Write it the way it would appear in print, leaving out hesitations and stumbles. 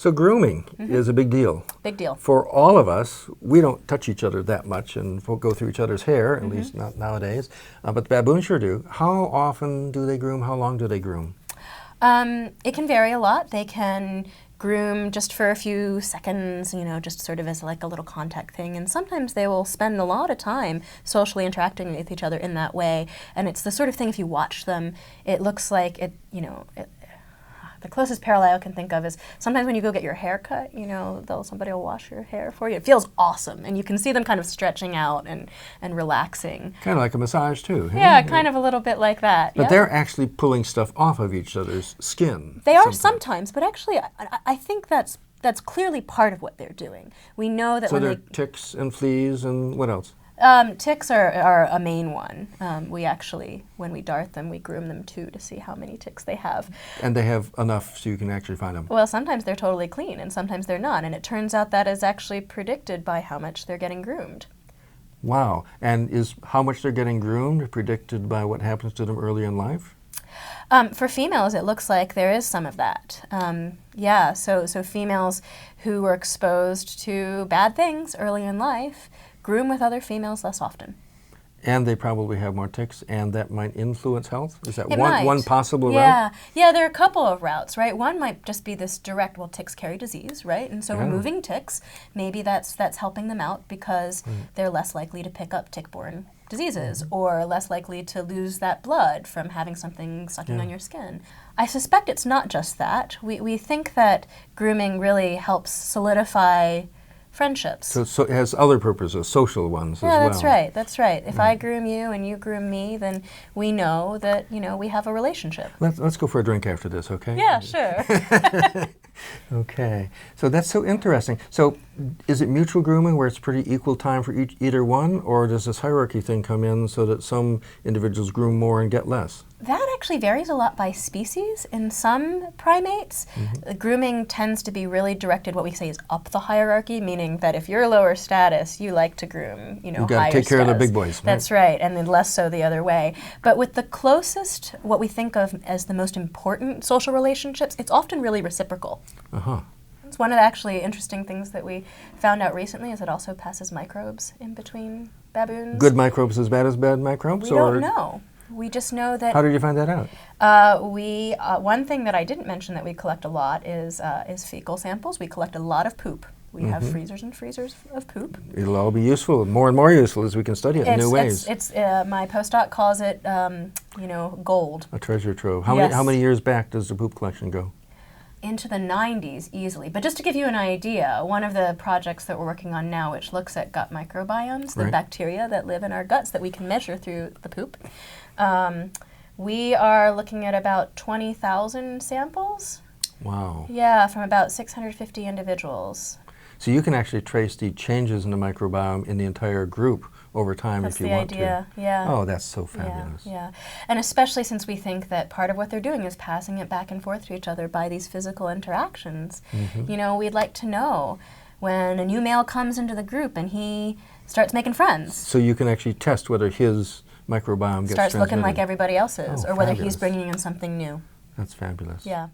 So grooming is a big deal. Big deal. For all of us, we don't touch each other that much and go through each other's hair, at least not nowadays. But the baboons sure do. How often do they groom? How long do they groom? It can vary a lot. They can groom just for a few seconds, you know, just sort of as like a little contact thing. And sometimes they will spend a lot of time socially interacting with each other in that way. And it's the sort of thing, if you watch them, it looks like it, you know, the closest parallel I can think of is sometimes when you go get your hair cut, you know, somebody will wash your hair for you. It feels awesome. And you can see them kind of stretching out and relaxing. Kind of like a massage too. Yeah, kind of a little bit like that. But they're actually pulling stuff off of each other's skin. They are sometimes, but actually I think that's clearly part of what they're doing. We know that so they're ticks and fleas and what else? Ticks are a main one. We actually, when we dart them, we groom them too to see how many ticks they have. And they have enough so you can actually find them? Well, sometimes they're totally clean and sometimes they're not. And it turns out that is actually predicted by how much they're getting groomed. Wow. And is how much they're getting groomed predicted by what happens to them early in life? For females, it looks like there is some of that. Yeah, so females who were exposed to bad things early in life groom with other females less often. And they probably have more ticks, and that might influence health? Is that one possible route? Yeah, there are a couple of routes, right? One might just be this direct, well, ticks carry disease, right? And so removing ticks, maybe that's helping them out because they're less likely to pick up tick-borne diseases or less likely to lose that blood from having something sucking on your skin. I suspect it's not just that. We think that grooming really helps solidify friendships. So it has other purposes, social ones as well. Yeah, that's right. If I groom you and you groom me, then we know that, you know, we have a relationship. Let's go for a drink after this, okay? Yeah, sure. Okay, so that's so interesting. So is it mutual grooming where it's pretty equal time for either one, or does this hierarchy thing come in so that some individuals groom more and get less? That actually varies a lot by species. In some primates, grooming tends to be really directed, what we say is up the hierarchy, meaning that if you're lower status, you like to groom, you know, you got to take care of the big boys. That's right, and then less so the other way. But with the closest, what we think of as the most important social relationships, it's often really reciprocal. It's one of the actually interesting things that we found out recently is it also passes microbes in between baboons. Good microbes as bad microbes? We don't know. We just know that. How did you find that out? One thing that I didn't mention that we collect a lot is fecal samples. We collect a lot of poop. We have freezers and freezers of poop. It'll all be useful, more and more useful as we can study it in new ways. My postdoc calls it, you know, gold. A treasure trove. How many years back does the poop collection go? Into the 90s easily. But just to give you an idea, one of the projects that we're working on now, which looks at gut microbiomes, the bacteria that live in our guts that we can measure through the poop, we are looking at about 20,000 samples. Wow. Yeah, from about 650 individuals. So you can actually trace the changes in the microbiome in the entire group over time if you want to. That's the idea, yeah. Oh, that's so fabulous. Yeah. And especially since we think that part of what they're doing is passing it back and forth to each other by these physical interactions. You know, we'd like to know when a new male comes into the group and he starts making friends. So you can actually test whether his microbiome gets starts transmitted. looking like everybody else's, or whether fabulous. he's bringing in something new. That's fabulous. Yeah.